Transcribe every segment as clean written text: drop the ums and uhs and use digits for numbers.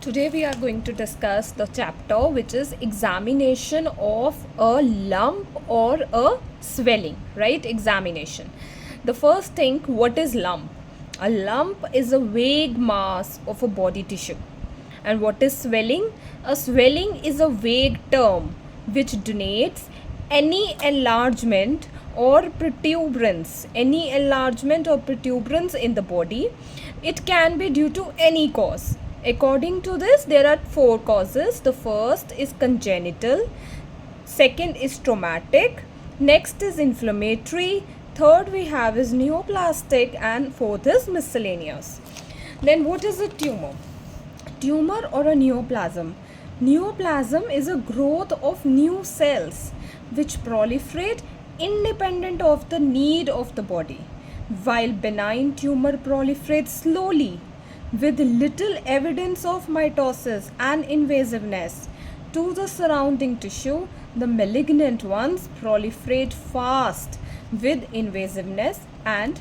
Today we are going to discuss the chapter which is examination of a lump or a swelling, right? Examination. The first thing, what is lump? A lump is a vague mass of a body tissue. And what is swelling? A swelling is a vague term which denotes any enlargement or protuberance, in the body. It can be due to any cause. According to this, there are 4 causes. The first is congenital, second is traumatic, next is inflammatory, third we have is neoplastic, and fourth is miscellaneous. Then what is a tumor? Tumor or a neoplasm? Neoplasm is a growth of new cells which proliferate independent of the need of the body, while benign tumor proliferates slowly with little evidence of mitosis and invasiveness to the surrounding tissue. The malignant ones proliferate fast with invasiveness and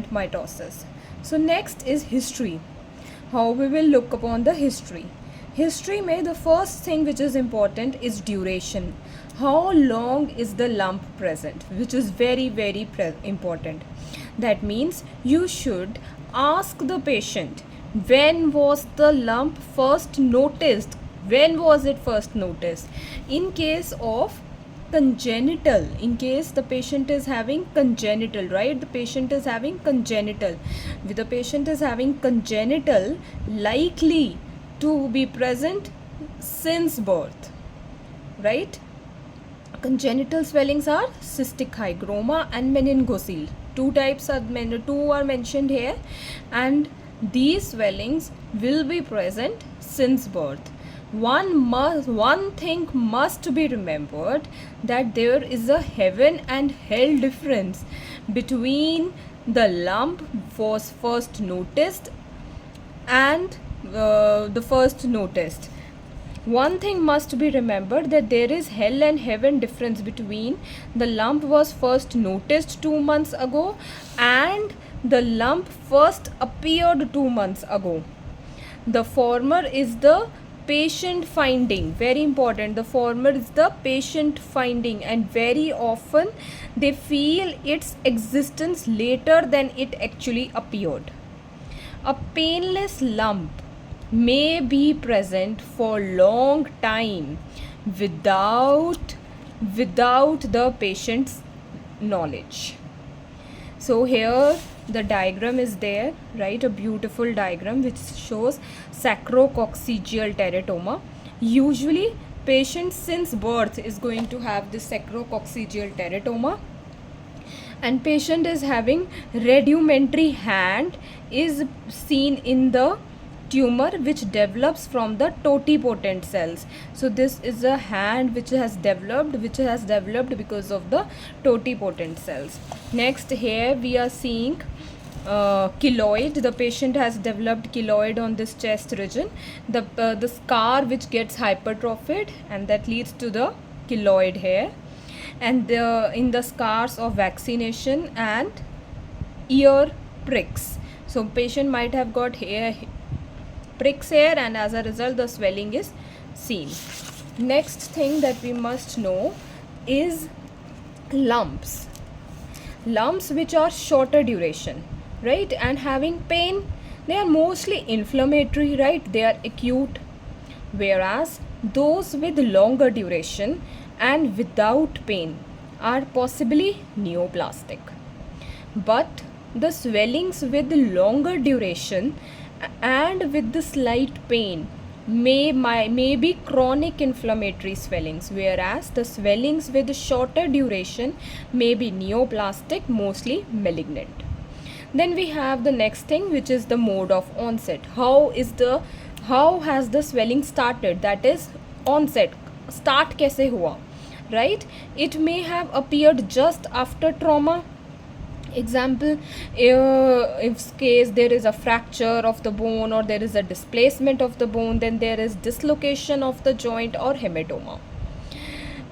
mitosis. So next is history. How we will look upon the history. History may the first thing which is important is duration. How long is the lump present, which is very important. That means you should ask the patient, when was the lump first noticed? When was it first noticed? In case of congenital, in case the patient is having congenital, right? The patient is having congenital. If the patient is having congenital, likely to be present since birth, right? Congenital swellings are cystic hygroma and meningocele. Two are mentioned here, and these swellings will be present since birth. One thing must be remembered, that there is a heaven and hell difference between the lump was first noticed and the first noticed. One thing must be remembered, that there is hell and heaven difference between the lump was first noticed 2 months ago and the lump first appeared 2 months ago. The former is the patient finding, very important. The former is the patient finding, and very often they feel its existence later than it actually appeared. A painless lump may be present for long time without the patient's knowledge. So here the diagram is there, right? A beautiful diagram which shows sacrococcygeal teratoma. Usually patient since birth is going to have this sacrococcygeal teratoma, and patient is having rudimentary hand is seen in the tumor which develops from the totipotent cells. So this is a hand which has developed because of the totipotent cells. Next, here we are seeing keloid. The patient has developed keloid on this chest region. The scar which gets hypertrophied, and that leads to the keloid hair. And in the scars of vaccination and ear pricks. So patient might have got hair pricks here, and as a result the swelling is seen. Next thing that we must know is lumps. Lumps which are shorter duration, right, and having pain. They are mostly inflammatory, right? They are acute. Whereas those with longer duration and without pain are possibly neoplastic. But the swellings with longer duration and with the slight pain may be chronic inflammatory swellings, whereas the swellings with shorter duration may be neoplastic, mostly malignant. Then we have the next thing, which is the mode of onset. How has the swelling started? That is onset. Start kaise hua, right? It may have appeared just after trauma. Example, if case there is a fracture of the bone or there is a displacement of the bone, then there is dislocation of the joint or hematoma.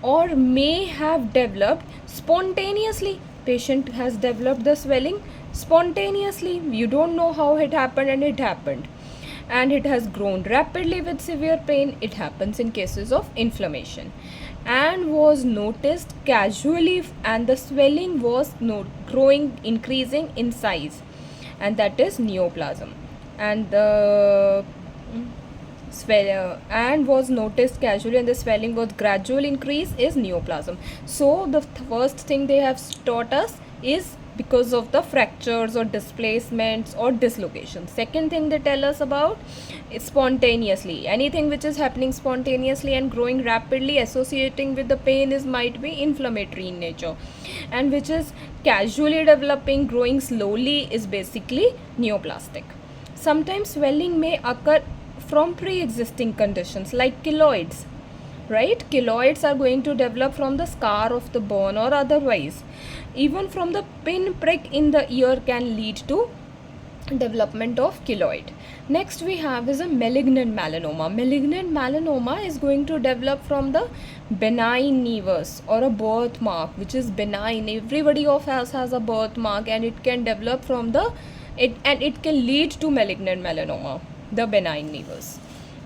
Or may have developed spontaneously. Patient has developed the swelling spontaneously. You don't know how it happened, and it happened. and it has grown rapidly with severe pain. It happens in cases of inflammation and was noticed casually, and the swelling was growing, increasing in size, and that is neoplasm. And the and was noticed casually and the swelling was gradual increase is neoplasm. So the first thing they have taught us is because of the fractures or displacements or dislocations. Second thing they tell us about is spontaneously. Anything which is happening spontaneously and growing rapidly associating with the pain is might be inflammatory in nature, and which is casually developing, growing slowly is basically neoplastic. Sometimes swelling may occur from pre-existing conditions like keloids, right? Keloids are going to develop from the scar of the bone or otherwise. Even from the pinprick in the ear can lead to development of keloid. Next we have is a malignant melanoma. Malignant melanoma is going to develop from the benign nevus or a birthmark, which is benign. Everybody of us has a birthmark, and it can develop from it can lead to malignant melanoma, the benign nevus,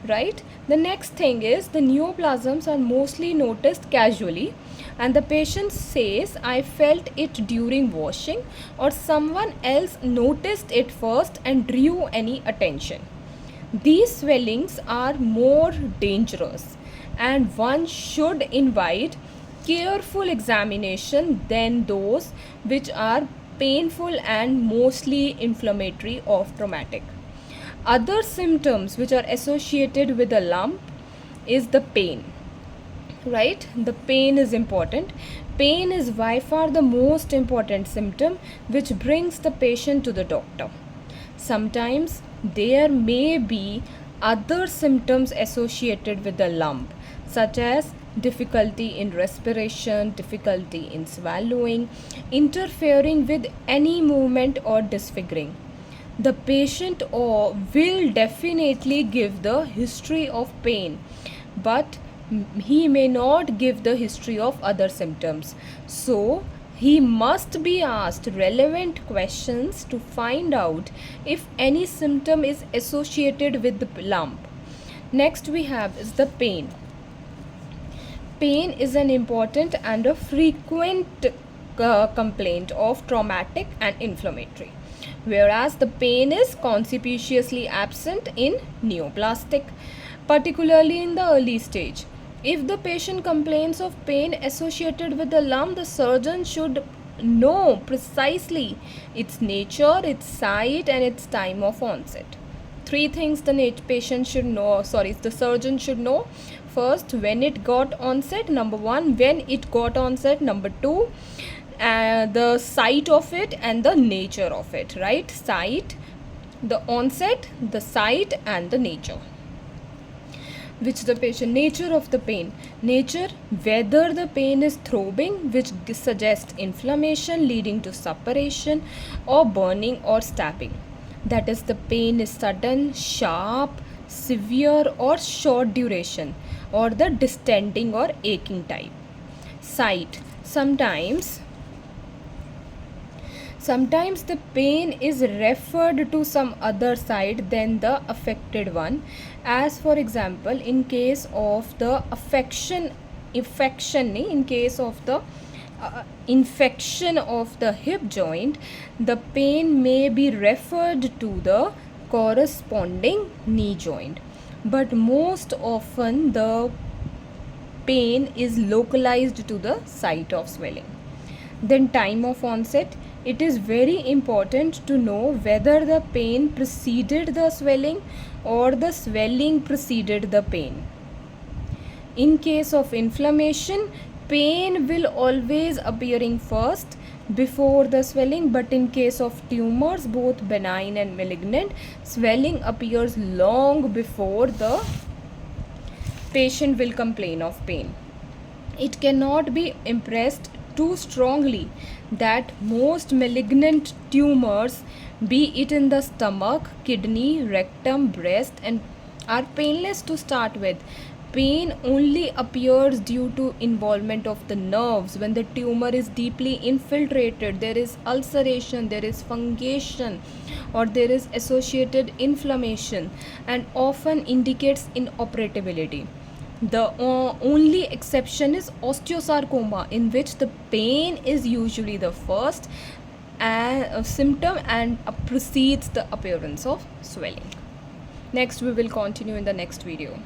right? The next thing is the neoplasms are mostly noticed casually, and the patient says, I felt it during washing, or someone else noticed it first and drew any attention. These swellings are more dangerous, and one should invite careful examination than those which are painful and mostly inflammatory or traumatic. Other symptoms which are associated with a lump is the pain, right? The pain is important. Pain is by far the most important symptom which brings the patient to the doctor. Sometimes there may be other symptoms associated with the lump, such as difficulty in respiration, difficulty in swallowing, interfering with any movement or disfiguring. The patient will definitely give the history of pain, but he may not give the history of other symptoms. So he must be asked relevant questions to find out if any symptom is associated with the lump. Next we have is the pain. Pain is an important and a frequent complaint of traumatic and inflammatory, whereas the pain is conspicuously absent in neoplastic, particularly in the early stage. If the patient complains of pain associated with the lump, the surgeon should know precisely its nature, its site, and its time of onset. Three things the surgeon should know. First, when it got onset. Number one, when it got onset. Number two, the site of it and the nature of it, right? Site, the onset, the site, and the nature. Which the patient, nature of the pain. Nature, whether the pain is throbbing, which suggests inflammation leading to suppuration, or burning or stabbing. That is, the pain is sudden, sharp, severe, or short duration, or the distending or aching type. Site, sometimes the pain is referred to some other site than the affected one, as for example in case of the infection of the hip joint, the pain may be referred to the corresponding knee joint, but most often the pain is localized to the site of swelling. Then time of onset. It is very important to know whether the pain preceded the swelling or the swelling preceded the pain. In case of inflammation, pain will always appearing first before the swelling, but in case of tumors, both benign and malignant, swelling appears long before the patient will complain of pain. It cannot be impressed too strongly that most malignant tumors, be it in the stomach, kidney, rectum, breast, and are painless to start with. Pain only appears due to involvement of the nerves. When the tumor is deeply infiltrated, there is ulceration, there is fungation, or there is associated inflammation, and often indicates inoperability. The only exception is osteosarcoma, in which the pain is usually the first symptom and precedes the appearance of swelling. Next, we will continue in the next video.